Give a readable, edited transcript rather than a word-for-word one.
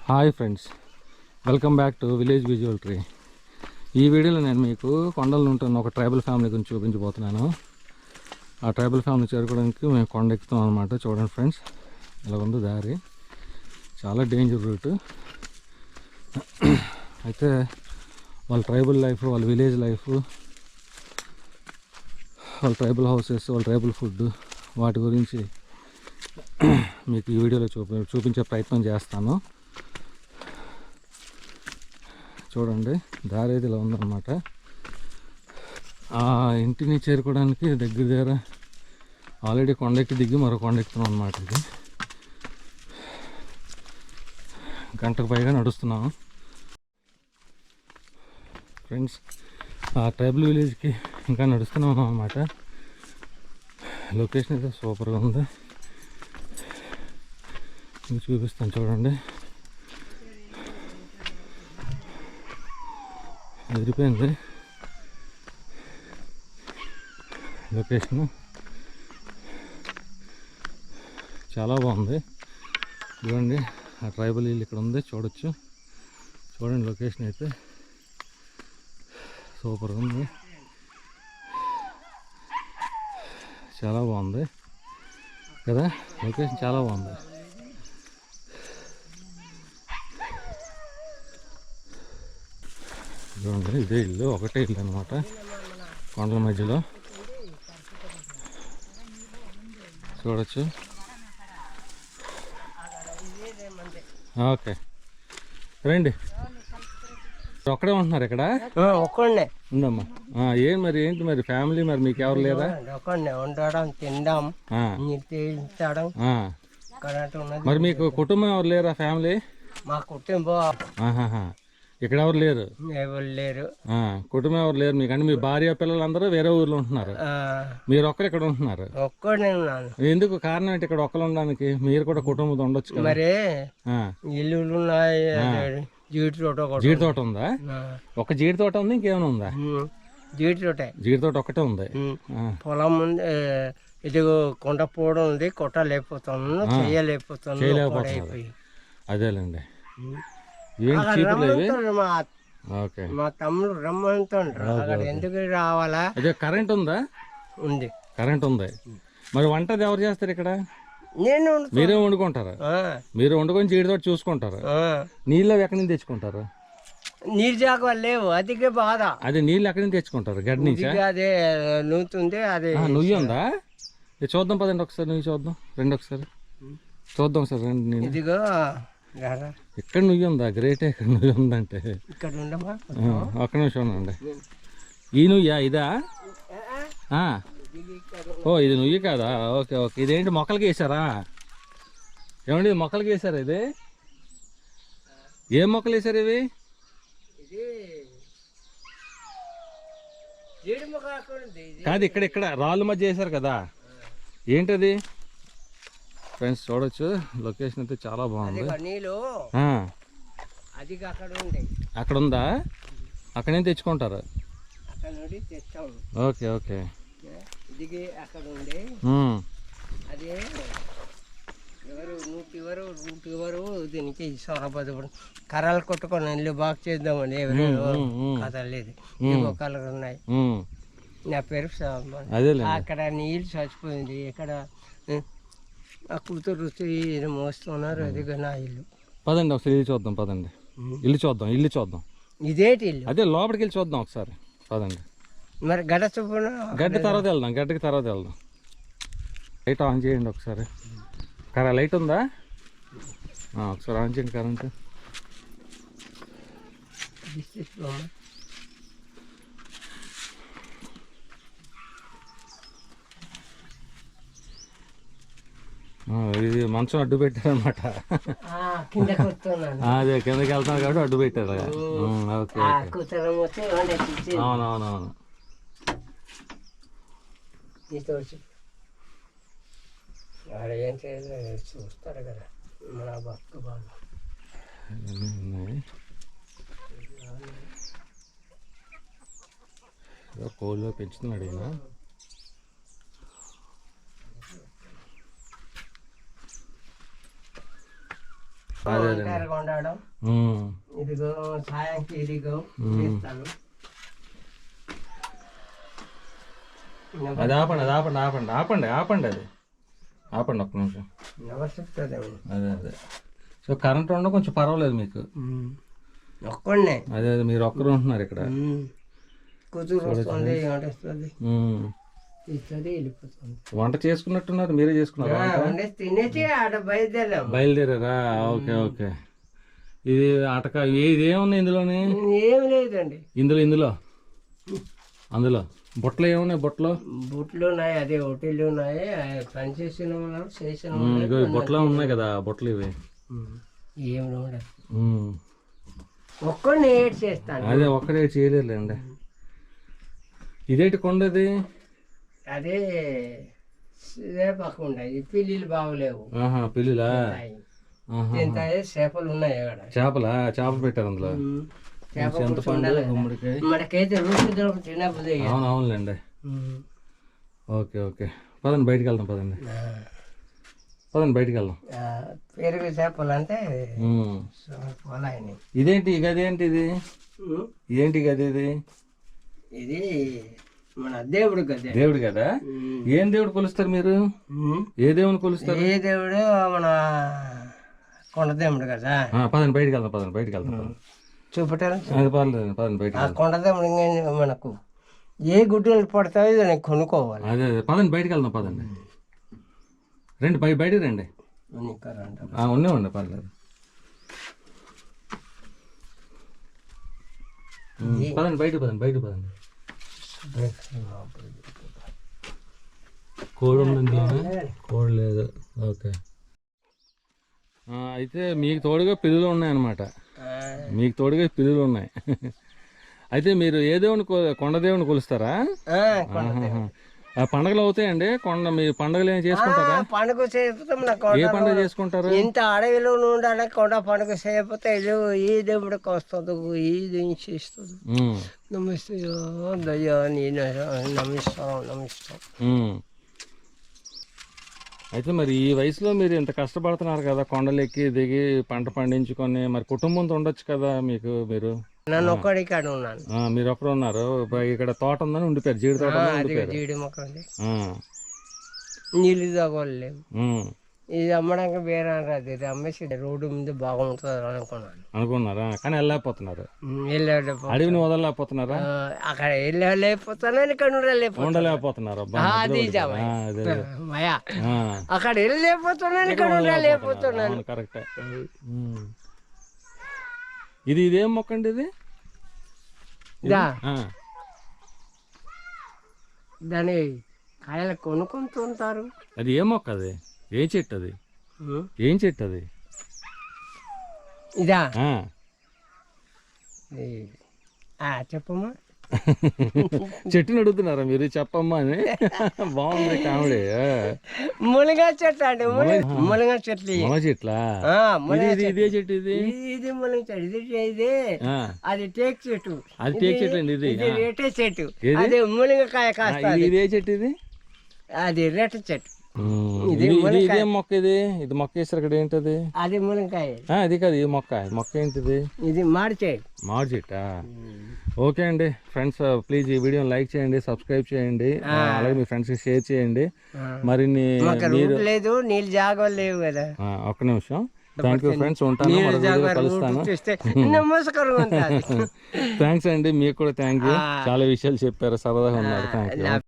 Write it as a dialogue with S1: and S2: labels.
S1: Hi friends, welcome back to village visual tree. ఈ వీడియోలో నేను మీకు కొండలు ఉంటున్న ఒక ట్రైబల్ ఫ్యామిలీ గురించి చూపించబోతున్నాను. ఆ ట్రైబల్ ఫ్యామిలీ చేరుకోవడానికి మేము కొండ ఎక్కుతాం అనమాట. చూడండి ఫ్రెండ్స్, ఇలా ఉంది దారి. చాలా డేంజర్ రూట్. అయితే వాళ్ళ ట్రైబల్ లైఫ్, వాళ్ళ విలేజ్ లైఫ్, వాళ్ళ ట్రైబల్ హౌసెస్, వాళ్ళ ట్రైబల్ ఫుడ్, వాటి గురించి మీకు ఈ వీడియోలో చూపించే ప్రయత్నం చేస్తాను. చూడండి, దారి అయితే ఇలా ఉందన్నమాట. ఆ ఇంటిని చేరుకోవడానికి దగ్గర ఆల్రెడీ కొండెక్కి దిగి మరో కొండెక్కుతున్నాం అనమాట. ఇది గంటకు పైగా నడుస్తున్నాము ఫ్రెండ్స్. ఆ ట్రైబల్ విలేజ్కి ఇంకా నడుస్తున్నాం అన్నమాట. లొకేషన్ అయితే సూపర్గా ఉంది. మీకు చూపిస్తాను చూడండి. ఎదిరిపోయింది లొకేషన్, చాలా బాగుంది. చూడండి, ఆ ట్రైబల్ ఇల్లు ఇక్కడ ఉంది, చూడొచ్చు. చూడండి, లొకేషన్ అయితే సూపర్గా ఉంది, చాలా బాగుంది కదా. లొకేషన్ చాలా బాగుంది. చూడండి, ఇదే ఇల్లు, ఒకటే ఇల్లు అనమాట, కొండల మధ్యలో. చూడొచ్చు. ఓకే రండి. ఒక్కడే ఉంటున్నారు ఇక్కడ?
S2: ఒక్కడే
S1: ఉందమ్మా. ఏంటి మరి ఫ్యామిలీ, మరి మీకు ఎవరు లేదా?
S2: ఒక్కడే ఉండడం, తినడం, తీయించడం.
S1: మరి మీకు కుటుంబం ఎవరు లేరా? ఫ్యామిలీ?
S2: మా కుటుంబం
S1: ఇక్కడ ఎవరు లేరు?
S2: ఎవరు లేరు.
S1: కుటుంబం ఎవరు లేరు మీకు? అంటే మీ భార్య పిల్లలు అందరూ వేరే ఊర్లో ఉంటున్నారు, మీరు ఒక్కరు ఇక్కడ ఉంటున్నారు.
S2: ఒక్కడే ఉన్నాను.
S1: ఎందుకు? కారణం ఏంటి ఇక్కడ ఒక్కరు ఉండడానికి? మీరు కూడా కుటుంబంతో ఉండొచ్చు కదా.
S2: మరి ఇల్లులు ఉన్నాయి,
S1: జీడి తోట ఉందా? ఒక జీడి తోట ఉంది, ఇంకేమైనా ఉందా? జీడి తోట ఒకటే ఉంది.
S2: పొలం ఉంది, ఇదిగో కొండ పోవడం ఉంది, కొట్టలేకపోతున్నాను, చేయలేకపోతున్నాను.
S1: అదేలేండి.
S2: మా తమ్ముడు రమ్మంటుండ్రు, అక్కడ ఎందుకు రావాలా?
S1: అదే కరెంట్ ఉందా?
S2: ఉంది,
S1: కరెంట్ ఉంది. మరి వంట ఎవరు చేస్తారు ఇక్కడ?
S2: నేను.
S1: మీరే వండుకుంటారు? మీరు వండుకొని జీడితో చూసుకుంటారు. నీళ్ళు ఎక్కడి నుంచి తెచ్చుకుంటారు?
S2: నీళ్ళు జాగా లేవు, అదికే బాధ.
S1: అదే నీళ్ళు ఎక్కడి నుంచి తెచ్చుకుంటారు? గడ్డి నుంచి?
S2: అదే నూతుంది, అదే
S1: నుయ్యి ఉందా? చూద్దాం పదండి ఒకసారి, నువ్వు చూద్దాం. రండి ఒకసారి చూద్దాం సార్, రండి. నేను
S2: ఇదిగో
S1: ఇక్కడ నుయ్యి ఉందా? గ్రేటే, ఇక్కడ నుయ్యి ఉందంటే.
S2: ఇక్కడ ఉండమా?
S1: ఒక్క నిమిషం ఉండండి. ఈ నుయ్యా? ఇదా? ఓ, ఇది నుయ్యి కాదా? Okay okay. ఇదేంటి మొక్కలకి వేసారా? ఏమండి, మొక్కలకి వేసారా? ఇది ఏం మొక్కలు వేసారు ఇవి? కాదు, ఇక్కడ రాళ్ళ మధ్య వేసారు కదా, ఏంటది? ఫ్రెండ్స్ చూడొచ్చు, లొకేషన్ అయితే చాలా బాగుంది. అక్కడ ఉందా? అక్కడ నుంచి తెచ్చుకుంటారు. Okay okay.
S2: అక్కడ ఉండే అదే ఎవరు దీనికి సొరబద్ద కర్రలు కొట్టుకొని ఇల్లు బాగు చేద్దామని ఎవరు కథ లేదు. కలర్ ఉన్నాయి. నా పేరు అక్కడ నీళ్ళు చచ్చిపోయింది. ఇక్కడ ఆ కూతురు మోస్తున్నారు. అదిగా నా ఇల్లు.
S1: పదండి ఒకసారి ఇల్లు చూద్దాం. పదండి, ఇల్లు చూద్దాం. ఇదేంటి ఇల్లు? అదే లోపలికి వెళ్ళి చూద్దాం ఒకసారి. పదండి.
S2: మరి గడ్డ చూపున
S1: గడ్డ తర్వాత వెళ్దాం. గడ్డకి తర్వాత వెళ్దాం. లైట్ ఆన్ చేయండి ఒకసారి. లైట్ ఉందా? ఒకసారి ఆన్ చేయండి కరెంట్. ఇది మంచం అడ్డు పెట్టారనమాట. అదే కిందకి వెళ్తాను కాబట్టి అడ్డు పెట్టారు. ఓకే. అవునవునవును.
S2: చూస్తారు కదా మన భక్తు బాగా.
S1: కోళ్ళు పెంచుతున్నాడు ఈయన.
S2: ఒంటరిగా ఉండడం. ఇదిగో సాయంకి ఇదిగో చేస్తాను.
S1: అది ఆపండి, అది ఆపండి, ఆపండి, ఆపండి, ఆపండి, అది ఆపండి ఒక్క నిమిషం.
S2: ఎవరు చెప్తుంది?
S1: అదే అదే. సో కరెంట్ ఉండడం కొంచెం పర్వాలేదు మీకు.
S2: ఒక్కడే.
S1: అదే అదే, మీరు ఒక్కరు ఉంటున్నారు ఇక్కడ.
S2: కూతురు వస్తుంది, వస్తుంది, ఇస్తుంది, వెళ్ళిపోతుంది.
S1: వంట చేసుకున్నట్టున్నారు, మీరే చేసుకున్నారు.
S2: తినేసి ఆడ
S1: బయలుదేరారా? Okay okay. ఇది అటక, ఇది ఏమున్నాయి ఇందులోనే?
S2: ఏం లేదండి
S1: ఇందులో. ఇందులో అందులో బుట్టలు ఏమున్నాయి?
S2: బుట్టలు ఉన్నాయి, అదే హోటళ్ళు ఉన్నాయి. పని చేసిన వాళ్ళు చేసిన
S1: బుట్టలు ఉన్నాయి కదా, బుట్టలు ఇవి
S2: ఏం ఒక్కడిని ఏడ్ చేస్తాను.
S1: అదే ఒక్కడే చేయలేదులేండి. ఇదేంటి కొండది?
S2: అదే పక్కకుండా పిల్లిలు బాగలేవు.
S1: పిల్లిలా?
S2: చేపలు ఉన్నాయి అక్కడ.
S1: చేపలు పెట్టారు అందులో.
S2: మనకైతే రుచి తినబుద్ది.
S1: అవునవునులేండి. ఓకే ఓకే, పదండి బయటికి వెళ్దాం. పదండి బయటికి వెళ్దాం.
S2: పెరుగు చేపలు అంటే
S1: ఇదేంటి గది? ఏంటి ఇది? ఏంటి గది ఇది?
S2: ఇది మన దేవుడు గది.
S1: దేవుడు కదా? ఏం దేవుడు కొలుస్తారు మీరు? ఏ దేవుని కొలుస్తారు?
S2: ఏ దేవుడు? మన కొండ దేవుడు కదా.
S1: పదండి బయటికి వెళ్దాం.
S2: చూపటాను.
S1: అది పర్లేదు, పదండి బయటికి.
S2: ఆ కొండ దేవుడు మనకు ఏ గుడ్డలు పడతాయో దాన్ని కొనుక్కోవాలి.
S1: అదే అదే, పదండి బయటికి వెళ్దాం. పదండి రండి, బయటికి రండి. ఉండే పర్లేదు. పదండి బయట. కోడి ఉంది, కోడి లేదు. ఓకే. అయితే మీకు తోడుగా పిల్లులు ఉన్నాయన్నమాట. అయితే మీరు ఏ దేవుని, కొండ దేవుని కొలుస్తారా? పండుగలు అవుతాయండి? మీ పండుగలు ఏం చేసుకుంటారా?
S2: పండుగ చేయకపోతే
S1: ఏ పండుగ చేసుకుంటారు?
S2: ఇంత అడవిలో ఉండాలి. కొండ పండుగ చేయకపోతే ఈ దేవుడికి వస్తుంది, ఇది ఇస్తుంది. నమస్తే దయ్యా, నేను నమిస్తాం.
S1: అయితే మరి ఈ వయసులో మీరు ఇంత కష్టపడుతున్నారు కదా, కొండలెక్కి దిగి పంట పండించుకొని, మరి కుటుంబంతో ఉండొచ్చు కదా మీకు.
S2: నన్ను ఒక్కడి కాడ ఉన్నాను.
S1: మీరు ఒక్కరు ఉన్నారు. ఇక్కడ తోట ఉందని ఉండిపోయారు, జీడి తోట.
S2: జీడి మొక్క ఉంది, నీళ్ళు తాగలేము. ఇది అమ్మడానికి వేరే రాదు, ఇది అమ్మేసి రోడ్డు మీద బాగుంటుంది
S1: అనుకున్నారా? కానీ వెళ్ళలేకపోతున్నారు, అడవిని వదలలేకపోతున్నారా?
S2: అక్కడ వెళ్ళలేకపోతున్నాను, ఇక్కడ
S1: ఉండలేకపోతున్నారు.
S2: అక్కడ వెళ్ళలేకపోతున్నాను, ఇక్కడ ఉండలేకపోతున్నాను.
S1: కరెక్టే. ఇదేం మొక్క అండి? ఇది
S2: దాని కాయలు కొనుక్కుంటుంటారు.
S1: అది ఏం మొక్క? అది ఏం చెట్టు? అది
S2: ఇదా? చెప్పమ్మా.
S1: చెట్టుని అడుగుతున్నారా మీరు? చెప్పమ్మా అని. బాగుంది కామెడీ.
S2: మునగా చెట్టు అండి, మునగా చెట్లు.
S1: చెట్లా? ఇదే చెట్టు?
S2: ఇది మునగ చెట్టు. ఇది అది టేక్ చెట్టు.
S1: అది టేక్ చెట్టు అండి. ఇది
S2: రేటే చెట్టు. అదే మునగకాయ కాస్త.
S1: ఇదే చెట్టు? ఇది
S2: అది రేట చెట్టు.
S1: ఇది మొక్క? ఇది మొక్క వేసారు ఇక్కడ. ఏంటది?
S2: అది మునక్కాయ.
S1: అది కాదు, ఈ మొక్క ఏంటిది?
S2: ఇది మామిడి
S1: చెట్టా? ఓకే అండి ఫ్రెండ్స్, ప్లీజ్ ఈ వీడియోని లైక్ చేయండి, సబ్స్క్రైబ్ చేయండి, అలాగే మీ ఫ్రెండ్స్కి షేర్ చేయండి. మరిన్ని
S2: లేదు, నీళ్ళు జాగలు లేవు కదా.
S1: ఒక్క నిమిషం. థ్యాంక్ యూ ఫ్రెండ్స్, ఉంటాను, కలుస్తాను. థ్యాంక్స్ అండి, మీకు కూడా థ్యాంక్ యూ. చాలా విషయాలు చెప్పారు, సరదాగా ఉన్నారు. Thank you.